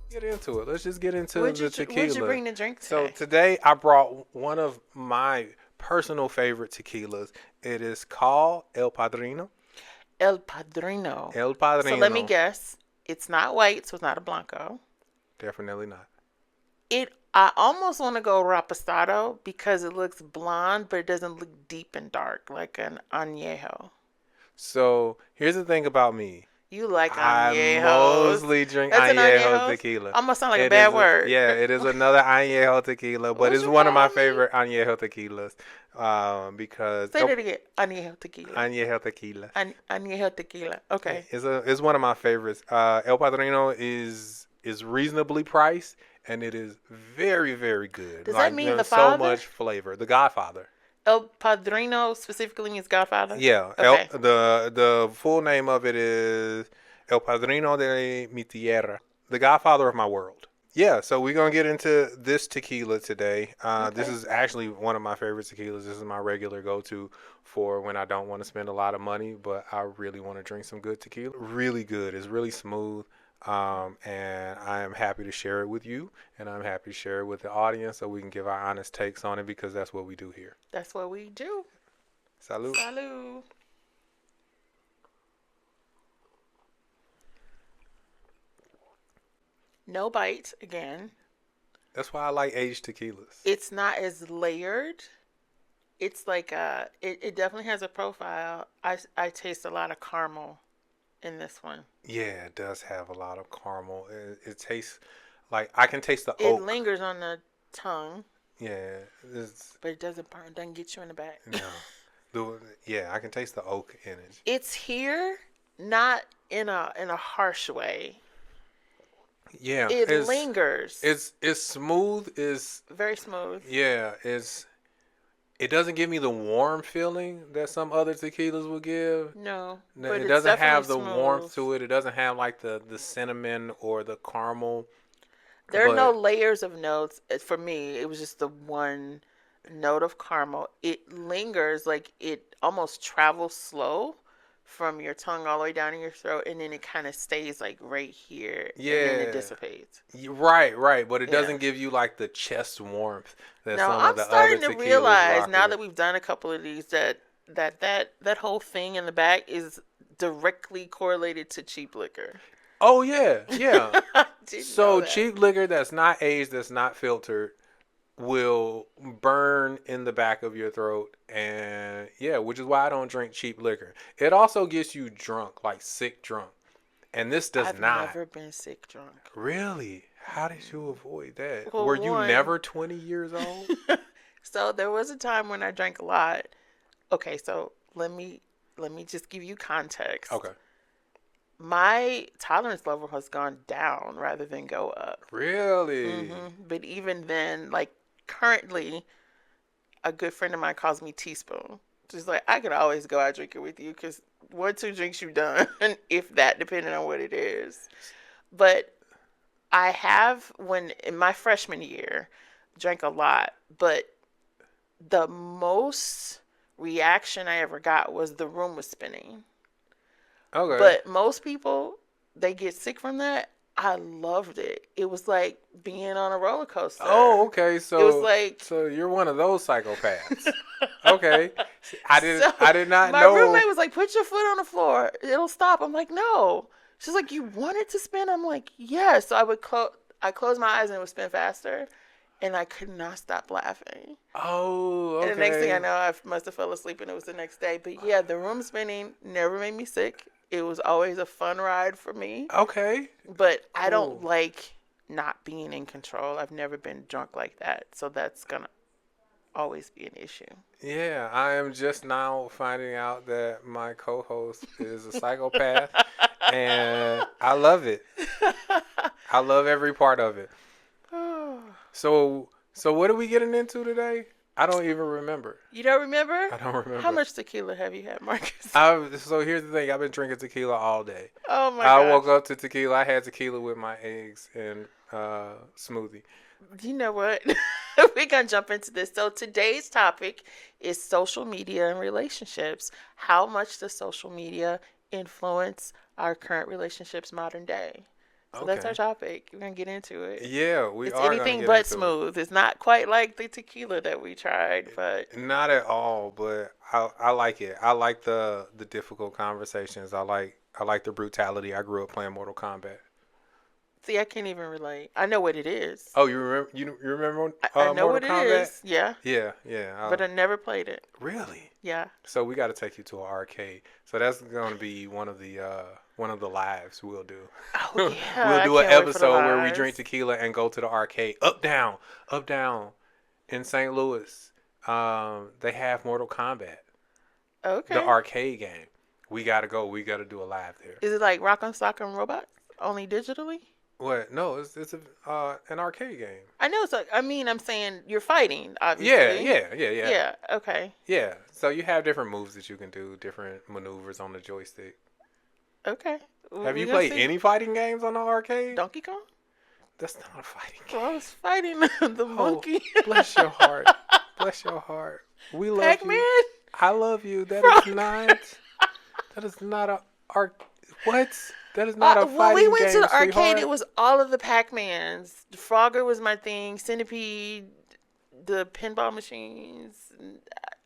Get into it. Let's just get into What'd the what'd you tequila. bring to drink So today? today I brought one of my personal favorite tequilas. It is called El Padrino. El Padrino. El So let me Padrino. guess. It's not white, so it's not a blanco. Definitely not. I almost want to go Rapostado because it looks blonde, but it doesn't look deep and dark like an añejo. So here's the thing about me. You like I añejos. mostly drink That's an añejo añejos? tequila. Almost sound like a It bad is, word. it is another añejo tequila, but What it's you one of my call me? favorite añejo tequilas, because Say that again. Añejo tequila. añejo tequila Añejo tequila. Okay. is one of my favorites. El Padrino is reasonably priced, and it is very very good. Does that Like mean the there's so father? much flavor. The Godfather. El Padrino specifically means Godfather? Yeah, Okay. the full name of it is El Padrino de mi Tierra, the Godfather of my world. Yeah, so we're gonna get into this tequila today. This Okay. is actually one of my favorite tequilas. This is my regular go-to for when I don't want to spend a lot of money, but I really want to drink some good tequila. Really good. It's really smooth, and I am happy to share it with you, and I'm happy to share it with the audience so we can give our honest takes on it because that's what we do here. That's what we do. Salud. Salud. No bite again. That's why I like aged tequilas. It's not as layered. It's like it definitely has a profile. I taste a lot of caramel in this one. Yeah, it does have a lot of caramel. It tastes like I can taste the It oak. lingers on the tongue, Yeah, it's but it doesn't burn. Doesn't get you in the back. no. Yeah, I can taste the oak in it. It's here, not in a harsh way. Yeah, It lingers. it's smooth. Is Very smooth. yeah, it doesn't give me the warm feeling that some other tequilas will give. No, No, but it it's doesn't definitely have the smooth. warmth to it. It doesn't have like the cinnamon or the caramel. There are no But layers of notes. For me, it was just the one note of caramal. It lingers, like it almost travels slow from your tongue all the way down in your throat, and then it kind of stays like right here, and then it yeah, dissipates. right, right. But it Yeah. doesn't give you like the chest warmth that Now some of I'm the other starting to tequilas realize rock now with. that we've done a couple of these that whole thing in the back is directly correlated to cheap liquor. Oh yeah, yeah. I didn't know So that. cheap liquor that's not aged, that's not filtered, will burn in the back of your throat, and yeah, which is why I don't drink cheap liquor. It also gets you drunk, like sick drunk, and this does I've not. never been sick drunk. Really? How did you avoid that? Well, Were you one. never 20 years old? So there was a time when I drank a lot. Okay, so let me just give you context. Okay. My tolerance level has gone down rather than go up. Really? But even then, like currently, a good friend of mine calls me teaspoon. She's like, I could always go out drinking with you because 1 2 drinks you done, if that, depending on what it is. But I have, when in my freshman year, drank a lot, but the most reaction I ever got was the room was spinning. Okay. But most people, they get sick from that. I loved it. It was like being on a roller Oh, coaster. okay. It was So like so you're one of those psychopaths. Okay. so I did not my know. roommate was like, put your foot on the floor. It'll stop. I'm like, no. She's like, you want it to spin? I'm like, yes. So I closed my eyes and it would spin faster. And I could not stop laughing. Oh, And the next thing I okay. know, I must have fell asleep and it was the next day. But yeah, the room spinning never made me sick. It was always a fun ride for me. Okay. But I don't Cool. like not being in control. I've never been drunk like that. So that's going to always be an issue. Yeah, I am just now finding out that my co-host is a psychopath, and I love it. I love every part of it. So what are we getting into today? I don't even remember. You don't remember? I don't How remember. much tequila have you had, Marcus? So here's the thing. I've been drinking tequila all day. Oh my I gosh. woke up to tequila. I had tequila with my eggs and smoothie. You know what? We're going to jump into this. So today's topic is social media and relationships. How much does social media influence our current relationships modern day? So that's our Okay. topic. We're gonna get into it. Yeah, we It's are gonna anything get but into it. smooth. It's not quite like the tequila that we tried, but Not at all, but I like it. I like the difficult conversations. I like the brutality. I grew up playing Mortal Kombat. see, I can't even relate. I know what it is. Oh, you remember I know Mortal what it Kombat? is. Yeah, Yeah, yeah. but I never played it. Really? Yeah. So we got to take you to an arcade. So that's going to be one of the lives we'll do. Oh We'll yeah, I do an can't wait for the episode where we drink lives. tequila and go to the arcade. Up down in St. Louis. They have Mortal Kombat, the Okay. arcade game. We got to go. We got to do a live there. Is it like Rock'em Sock'em Robots only digitally? What? No, it's a an arcade game. I know. So I mean, I'm saying you're fighting, Yeah, obviously. yeah, yeah, yeah. Yeah. Okay. Yeah. So you have different moves that you can do, different maneuvers on the joystick. Okay. Have We're you gonna played see. any fighting games on the arcade? Donkey Kong. That's not a fighting Well, I game. was fighting the Oh, monkey. bless your heart. Bless your heart. We love Pac-Man. you. I love you. Frog. That is not a art. What? That is not a When we fighting went to game, the arcade, it sweetheart. was all of the Pac-Mans. Frogger was my thing. Centipede, the pinball machines.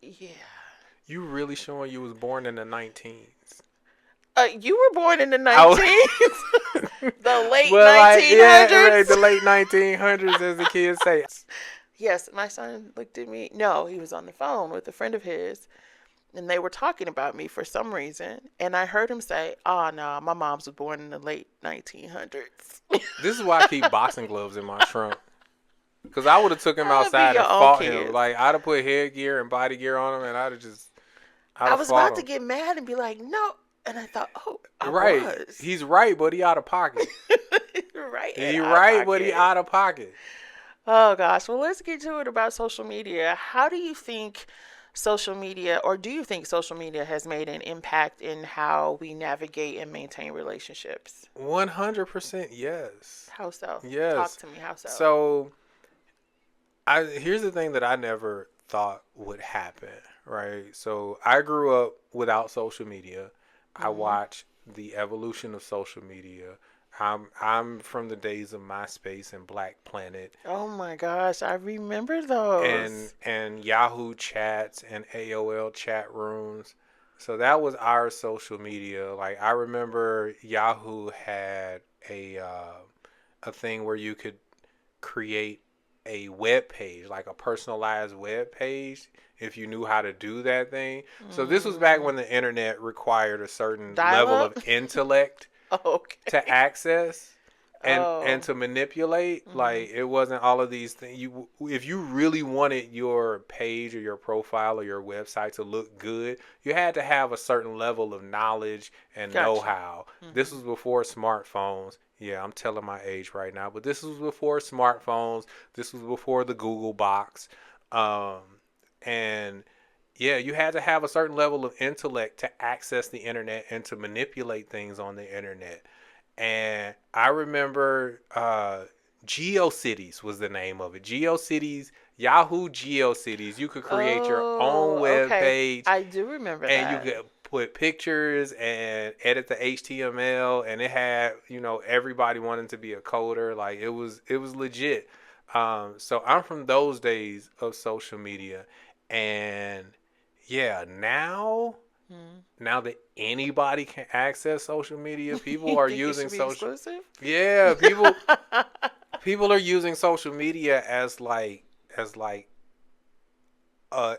Yeah. You really showing you was born in the 19s. You were born in the I was, 19s, the late well, like yeah, right, 1900s. the late 1900s, as the kids say. Yes, my son looked at me. No, he was on the phone with a friend of his, and they were talking about me for some reason. And I heard him say, "Oh no, my mom's was born in the late 1900s." This is why I keep boxing gloves in my trunk. Cause I would have took him I'll be outside your and own fought him. kids. Like I'd have put headgear and body gear on him, and I'd I have was fought about to him. get mad and be like, "No," and I thought, "Oh, I Right, was." he's right, but he out of pocket. Right and He out of right, but he pocket. out of pocket. Oh gosh. Well, let's get to it about social media. How do you think social media, or do you think social media has made an impact in how we navigate and maintain relationships? 100% yes. How so? Talk Yes. to me. How so? So I here's the thing that I never thought would happen, right? So I grew up without social media. I Hmm. watched the evolution of social media. I'm from the days of MySpace and Black Planet Oh my gosh, I remember those. and Yahoo chats and AOL chat rooms. So that was our social media. Like I remember Yahoo had a thing where you could create a web page, like a personalized web page, if you knew how to do that thing. So this was back Mm. when the internet required a certain Dial level of up? intellect to Okay. access and Oh. to manipulate. Hmm. Like it wasn't all of these things. You if you really wanted your page or your profile or your website to look good, you had to have a certain level of knowledge and Gotcha. know-how. This Hmm. was before smartphones. Yeah, I'm telling my age right now, but this was before smartphones. This was before the Google box. Um, and yeah, you had to have a certain level of intellect to access the internet and to manipulate things on the internet. And I remember GeoCities was the name of it. GeoCities, Yahoo GeoCities. You could create your own Oh, web okay. page I do remember and you that. could put pictures and edit the HTML, and it had everybody wanting to be a coder. Like it was legit. So I'm from those days of social media, and yeah, Hmm. now that anybody can access social media, You people are think it using should be social. exclusive? Yeah, people are using social media as like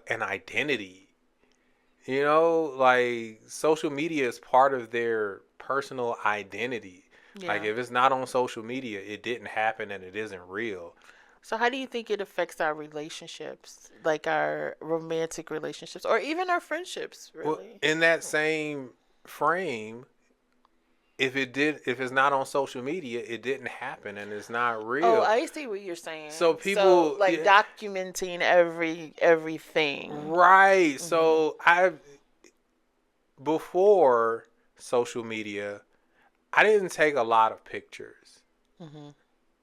an identity. Like social media is part of their personal identity. Like Yeah. if it's not on social media, it didn't happen and it isn't real. So how do you think it affects our relationships, like our romantic relationships, or even our friendships, Well, really? in that same frame, if it's not on social media, it didn't happen and it's not Oh, real. I see what you're saying. So So, people, like yeah, documenting everything. right. Mhm. So I before social media, I didn't take a lot of pictures. Mhm.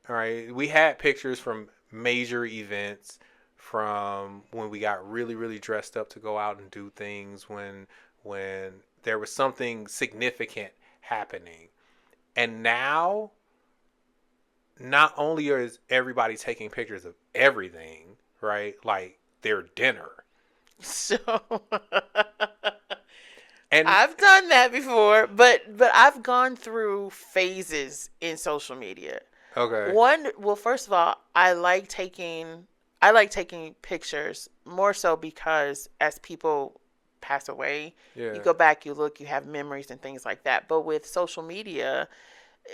All right, we had pictures from major events, from when we got really, really dressed up to go out and do things, when there was something significant happening. And now, not only is everybody taking pictures of everything, right? Like their dinner. So And I've done that before, but I've gone through phases in social media. okay. Well, first of all, I like taking pictures more so because as people pass away, you Yeah. go back, you look, you have memories and things like that. But with social media,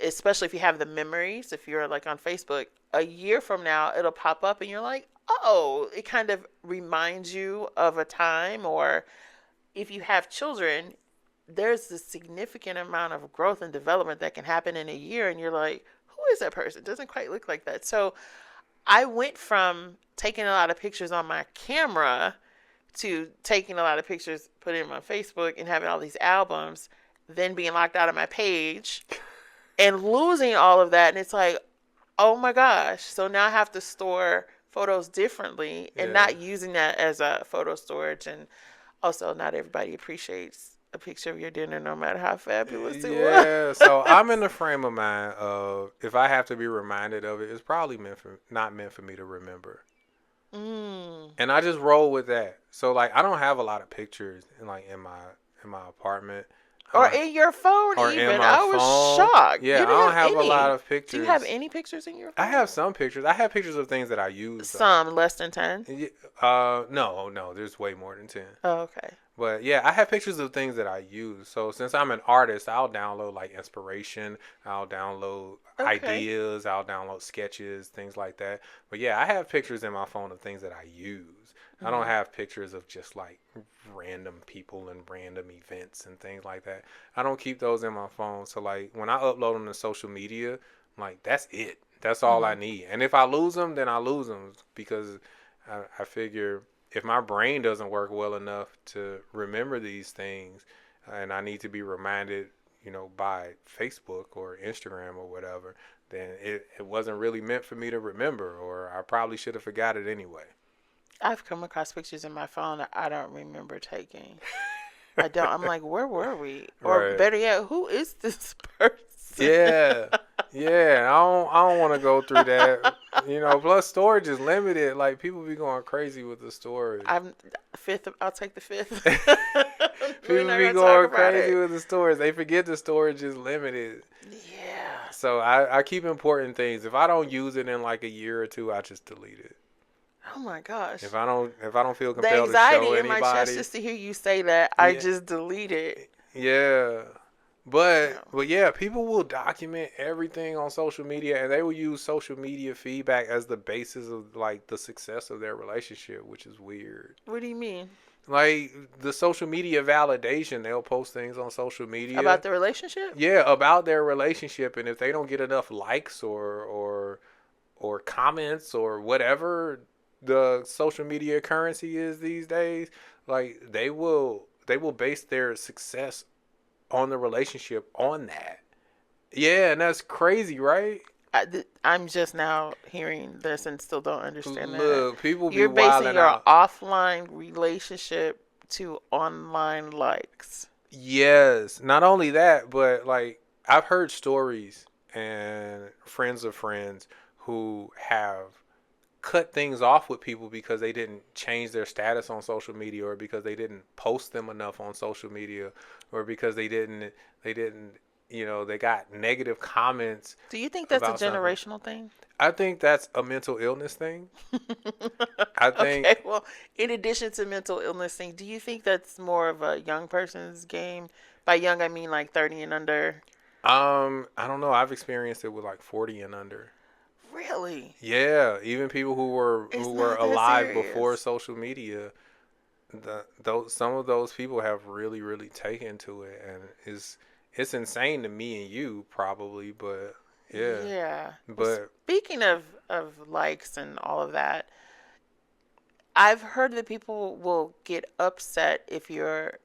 especially if you have the memories, if you're like on Facebook, a year from now it'll pop up and you're like, "Oh, it kind of reminds you of a time." Or if you have children, there's a significant amount of growth and development that can happen in a year and you're like, who is that person? It doesn't quite look like that. So I went from taking a lot of pictures on my camera to taking a lot of pictures, putting them on Facebook and having all these albums, then being locked out of my page and losing all of that. And it's like, oh my gosh. So now I have to store photos differently and Yeah. not using that as a photo storage. And also, not everybody appreciates a picture of your dinner, no matter how fabulous it was. Yeah, so I'm in the frame of mind of if I have to be reminded of it, it's probably not meant for me to remember. Mm. And I just roll with that. So like I don't have a lot of pictures in my apartment. I Or don't, in your phone, or in even. my I was phone. shocked. Yeah, You I didn't don't have have a lot any. of Do you have pictures. any pictures in your I phone? have some pictures. I have pictures of things that I use though. Some, less than 10. No, no, there's way more than 10. Oh, okay. But yeah, I have pictures of things that I use. So since I'm an artist, I'll download like inspiration, I'll download Okay. ideas, I'll download sketches, things like that. But yeah, I have pictures in my phone of things that I use. I don't Mm-hmm. have pictures of just like random people and random events and things like that. I don't keep those in my phone. So like when I upload them to social media, I'm like that's it. That's all I Mm-hmm. need. And if I lose them, then I lose them because I figure if my brain doesn't work well enough to remember these things and I need to be reminded, by Facebook or Instagram or whatever, then it wasn't really meant for me to remember or I probably should have forgot it anyway. I've come across pictures in my phone that I don't remember taking. I don't. I'm like, where were we? Or Right. better yet, who is this person? Yeah. Yeah, I don't want to go through that. Plus storage is limited. Like people be going crazy with the storage. I'm fifth. I'll take the fifth. We're People not be gonna talk going about crazy it. with the storage. They forget the storage is limited. Yeah. So I keep important things. If I don't use it in like a year or two, I just delete it. Oh my gosh. If I don't feel The compelled to show anxiety in my chest anybody, just to hear you say that, I yeah, just delete it. yeah. But Yeah. but yeah, people will document everything on social media and they will use social media feedback as the basis of like the success of their relationship, which is weird. What do you mean? Like the social media validation, they'll post things on social About media. the relationship? Yeah, about their relationship and if they don't get enough likes or comments or whatever the social media currency is these days, like they will base their success on the relationship on that. Yeah, and that's crazy, right? I'm just now hearing this and still don't understand that. Look, people be You're basing wilding your out. offline relationship to online likes. Yes, not only that, but like I've heard stories and friends of friends who have cut things off with people because they didn't change their status on social media or because they didn't post them enough on social media or because they didn't they got negative comments Do you think that's a about something. generational thing? I think that's a mental illness thing. I Okay, think well, in addition to mental illness thing, do you think that's more of a young person's game? By young, I mean like 30 and under. I don't know. I've experienced it with like 40 and under. Really? Yeah, even people who were It's who were not that alive before serious. social media, those some of those people have really really taken to it, and it's insane to me and you probably, but yeah, Yeah. Well, but speaking of likes and all of that, I've heard that people will get upset if you're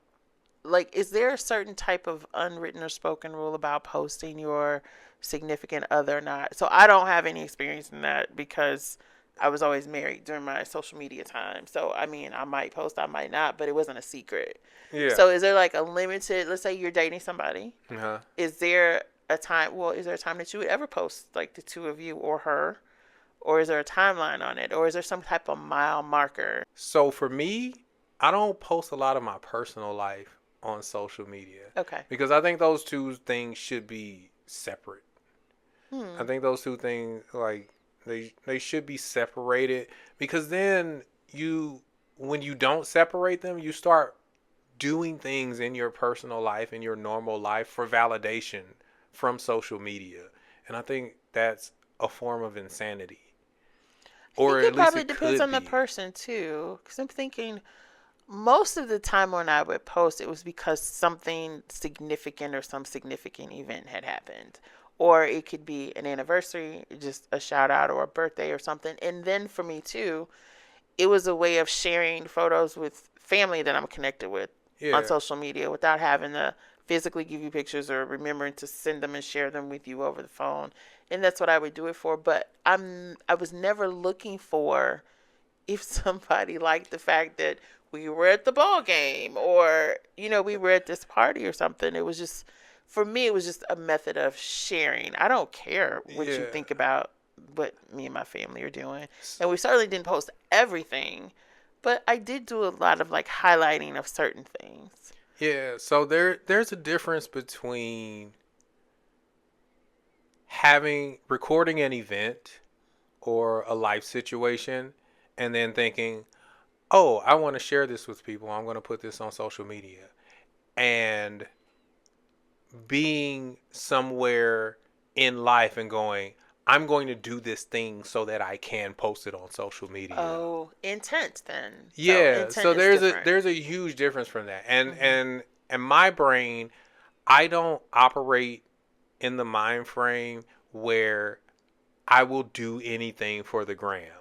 like, is there a certain type of unwritten or spoken rule about posting your significant other or not? So I don't have any experience in that because I was always married during my social media time. So I mean, I might post, I might not, but it wasn't a secret. yeah, So is there like a limited, let's say you're dating somebody, uh-huh. is there a time? Well, is there a time that you would ever post like the two of you or her, or is there a timeline on it, or is there some type of mile marker? So for me, I don't post a lot of my personal life on social media Okay. because I think those two things should be separate. I Hmm. think those two things like they should be separated because then you when you don't separate them, you start doing things in your personal life in your normal life for validation from social media. And I think that's a form of insanity. I think Or it at least probably it depends could on the be. person too, because I'm thinking most of the time when I would post, it was because something significant or some significant event had happened. Or it could be an anniversary, just a shout out or a birthday or something. And then for me too, it was a way of sharing photos with family that I'm connected with on Yeah. social media without having to physically give you pictures or remembering to send them and share them with you over the phone. And that's what I would do it for. But I was never looking for if somebody liked the fact that we were at the ball game or we were at this party or something. It was just for me it was just a method of sharing. I don't care what you Yeah. think about what me and my family are doing, and we certainly didn't post everything, but I did do a lot of like highlighting of certain things. Yeah. So there's a difference between having recording an event or a life situation and then thinking, "Oh, I want to share this with people. I'm going to put this on social media." And being somewhere in life and going, I'm going to do this thing so that I can post it on social media. Oh, intent then. So Yeah, intent so is different. there's a huge difference from that. Mhm. And my brain, I don't operate in the mind frame where I will do anything for the gram.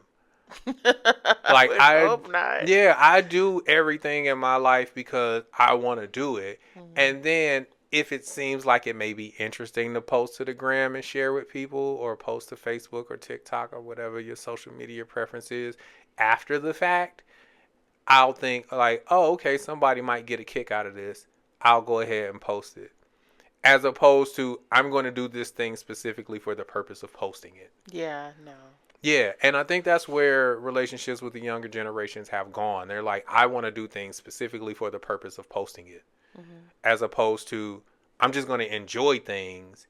I Like would hope not. yeah, I do everything in my life because I want to do it. Mhm. And then if it seems like it may be interesting to post to the gram and share with people or post to Facebook or TikTok or whatever your social media preference is after the fact, I'll think like, "Oh, okay, somebody might get a kick out of this. I'll go ahead and post it." As opposed to I'm going to do this thing specifically for the purpose of posting it. Yeah, no. Yeah, and I think that's where relationships with the younger generations have gone. They're like, I want to do things specifically for the purpose of posting it, Mhm. as opposed to I'm just going to enjoy things,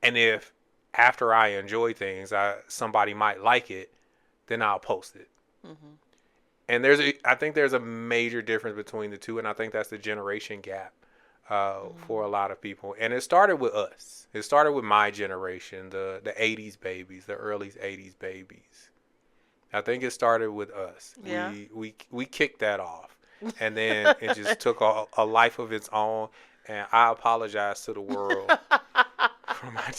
and if after I enjoy things, somebody might like it, then I'll post it. Mhm. And I think there's a major difference between the two, and I think that's the generation gap for a Mhm. lot of people. And it started with us. It started with my generation, the '80s babies, the early '80s babies. I think it started with us. Yeah. We kicked that off, and then it just took a life of its own. And I apologize to the world for my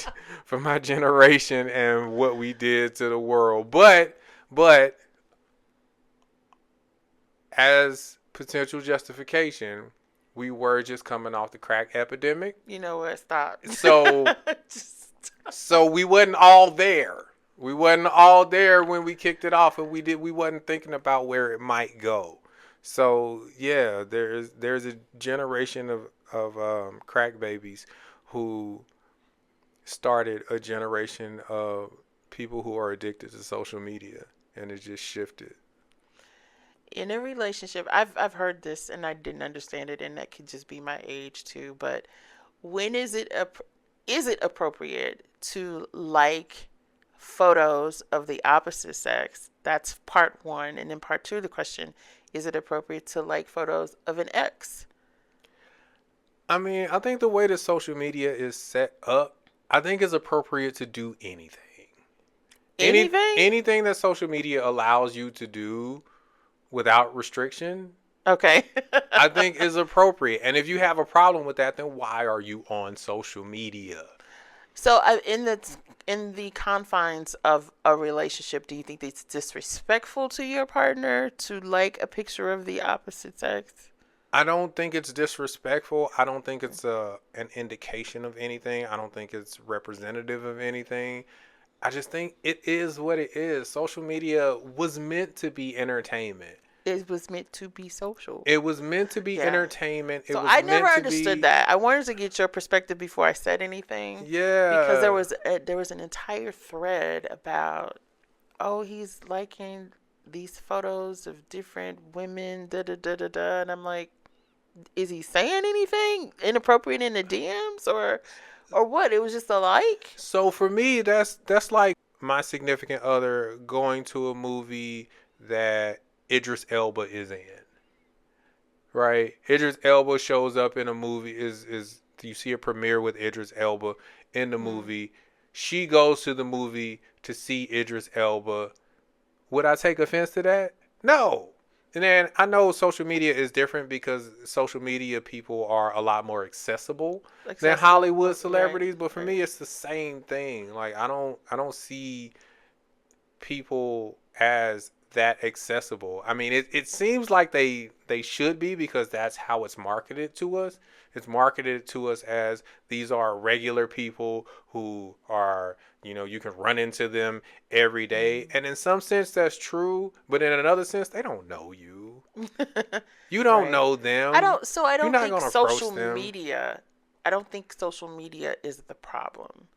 for my generation and what we did to the world. But as potential justification, we were just coming off the crack epidemic, You know what? Stop. so Just so we wasn't all there. We wasn't all there when we kicked it off, and we wasn't thinking about where it might go. So yeah, there's a generation of crack babies who started a generation of people who are addicted to social media, and it just shifted. in a relationship, I've heard this and I didn't understand it, and that could just be my age too. But when is it appropriate to like photos of the opposite sex? That's part one, and then part two of the question: is it appropriate to like photos of an ex? I mean, I think the way that social media is set up, I think it's appropriate to do anything. Anything? Anything that social media allows you to do without restriction, Okay. I think is appropriate. And if you have a problem with that, then why are you on social media? So, in the confines of a relationship, do you think it's disrespectful to your partner to like a picture of the opposite sex? I don't think it's disrespectful. I don't think it's an indication of anything. I don't think it's representative of anything. I just think it is what it is. Social media was meant to be entertainment. It was meant to be social. It was meant to be Yeah. entertainment. It So was I never meant to understood be, that. I wanted to get your perspective before I said anything, because yeah. there was an entire thread about, oh, he's liking these photos of different women, da da da da da, and I'm like, is he saying anything inappropriate in the DMs, or what? It was just a like. So for me, that's like my significant other going to a movie that Idris Elba is in. Right? Idris Elba shows up in a movie. Is you see a premiere with Idris Elba in the Mm. movie? She goes to the movie to see Idris Elba. Would I take offense to that? No. And then I know social media is different because social media people are a lot more accessible than Accessible, Hollywood right, celebrities, but for right. me it's the same thing. Like I don't see people as that accessible. I mean, it seems like they should be because that's how it's marketed to us. It's marketed to us as these are regular people who are, you can run into them every day. And in some sense that's true, but in another sense they don't know you. You don't Right. know them. I You're don't not think going to approach them. I don't think social media is the problem.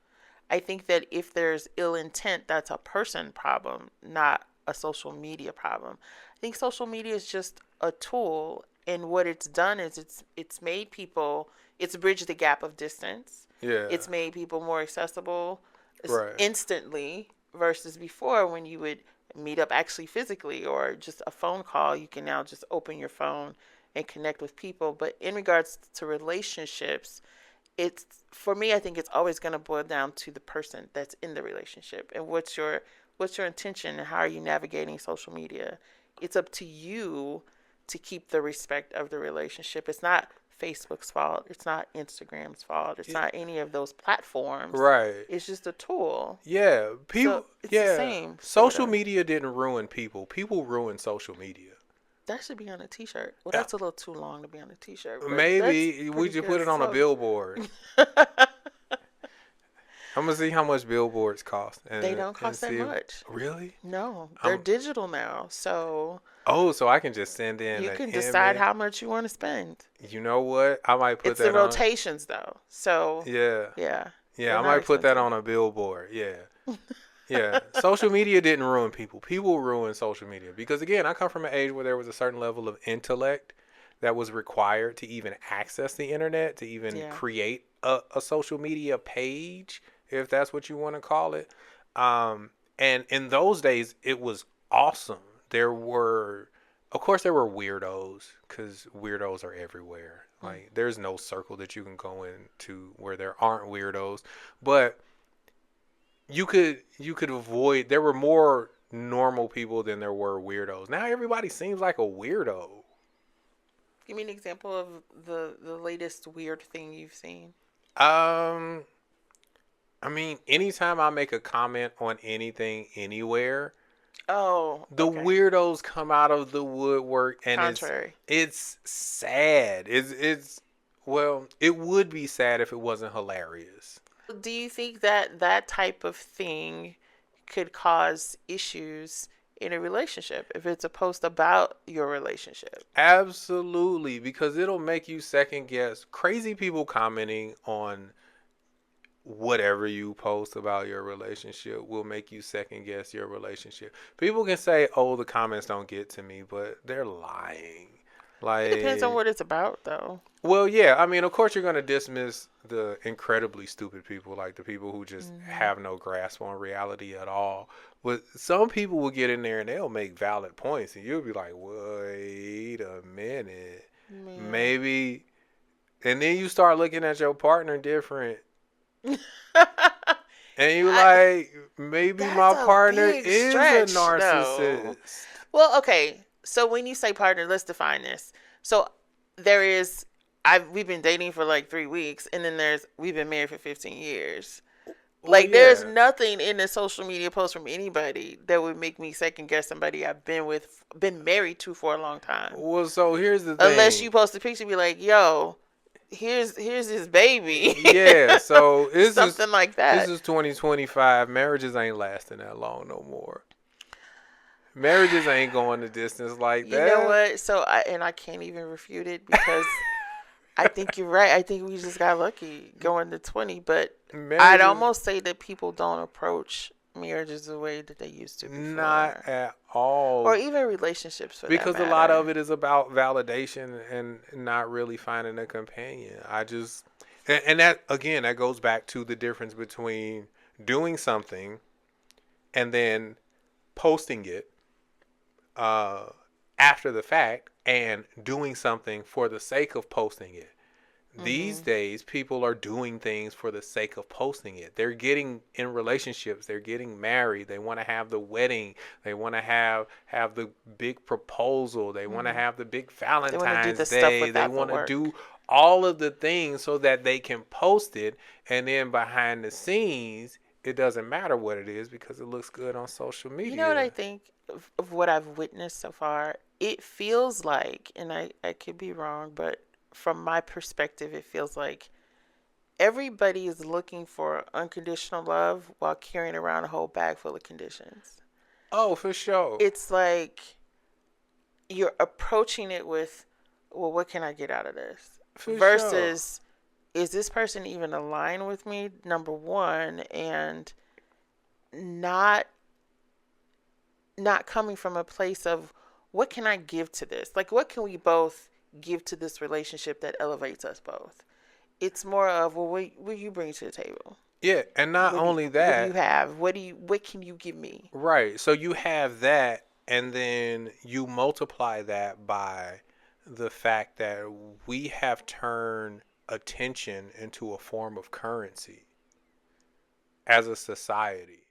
I think that if there's ill intent, that's a person problem, not a social media problem. I think social media is just a tool, and what it's done is it's bridged the gap of distance. Yeah. It's made people more accessible Right. instantly versus before when you would meet up actually physically or just a phone call. You can now just open your phone and connect with people. But in regards to relationships, it's for me, I think it's always going to boil down to the person that's in the relationship and what's your intention and how are you navigating social media. It's up to you to keep the respect of the relationship. It's not Facebook's fault. It's not Instagram's fault. It's not any of those platforms. Right. It's just a tool. Yeah, So people. it's the Yeah, same, sort social of. media didn't ruin people. People ruined social media. That should be on a T-shirt. Well, Yeah, that's a little too long to be on a T-shirt, but that's maybe we pretty just put good it on a slogan. billboard. I'm gonna see how much billboards cost They and don't and cost that see. much. Really? No, they're I'm. digital now, so Oh, so I can just send in you an can decide image. how much you want to spend. You know what? I might put It's the that on. rotations though, so Yeah, yeah, yeah. they're I not might put that expensive. on a billboard. Yeah. Yeah, social media didn't ruin people. People ruin social media because again, I come from an age where there was a certain level of intellect that was required to even access the internet, to even Yeah. create a social media page, if that's what you want to call it. Um, and in those days, it was awesome. There were, of course, there were weirdos because weirdos are everywhere. Mm. Like, there's no circle that you can go into where there aren't weirdos, but you could avoid. There were more normal people than there were weirdos. Now everybody seems like a weirdo. Give me an example of the latest weird thing you've seen. Um, I mean, anytime I make a comment on anything anywhere, Oh, the okay. weirdos come out of the woodwork, and it's Contrary. it's sad. It's well, it would be sad if it wasn't hilarious. Do you think that that type of thing could cause issues in a relationship if it's a post about your relationship? Absolutely, because it'll make you second guess. Crazy people commenting on whatever you post about your relationship will make you second guess your relationship. People can say, "Oh, the comments don't get to me," but they're lying. It depends on Like, what it's about, though. well, yeah, I mean, of course you're going to dismiss the incredibly stupid people, like the people who just Hmm. have no grasp on reality at all. But some people will get in there and they'll make valid points, and you'll be like, "Wait a minute, Yeah. maybe." And then you start looking at your partner different. And you I, like, maybe that's my a partner big is a stretch, though. narcissist. Well, okay. So when you say partner, let's define this. So there is, we've been dating for like 3 weeks, and then there's we've been married for 15 years. Well, Like there's yeah. nothing in the social media post from anybody that would make me second guess somebody I've been married to for a long time. Well, so here's the Unless you thing. post a picture, be like, "Yo, here's his baby," Yeah, so this is something like this that. is 2025. Marriages ain't lasting that long no more. Marriages ain't going the distance like You know that. what? I can't even refute it because I think you're right. I think we just got lucky going to 20, but I'd Marriages, almost say that people don't approach marriages the way that they used to not before, at or all. even relationships for that Because a lot of matter. it is about validation and not really finding a companion. And that, again, that goes back to the difference between doing something and then posting it uh, after the fact and doing something for the sake of posting it. These Mhm. days, people are doing things for the sake of posting it. They're getting in relationships. They're getting married. They want to have the wedding. They want to have the big proposal. They want to Mhm. have the big They want to do Valentine's the stuff Day. They without the want to work. do all of the things so that they can post it. And then behind the scenes, it doesn't matter what it is because it looks good on social You know what I media. think of what I've witnessed so far? It feels like, and I could be wrong, but from my perspective, it feels like everybody is looking for unconditional love while carrying around a whole bag full of conditions. Oh, for sure. It's like you're approaching it with, well, what can I get out of this? For sure. Versus, is this person even aligned with me? Number one, and not not coming from a place of what can I give to this? Like, what can we both give to this relationship that elevates us both? It's more of, well, what do you bring to the table? Yeah, and not only What do you that, have? What can you give me? right. So you have that, and then you multiply that by the fact that we have turned attention into a form of currency as a society.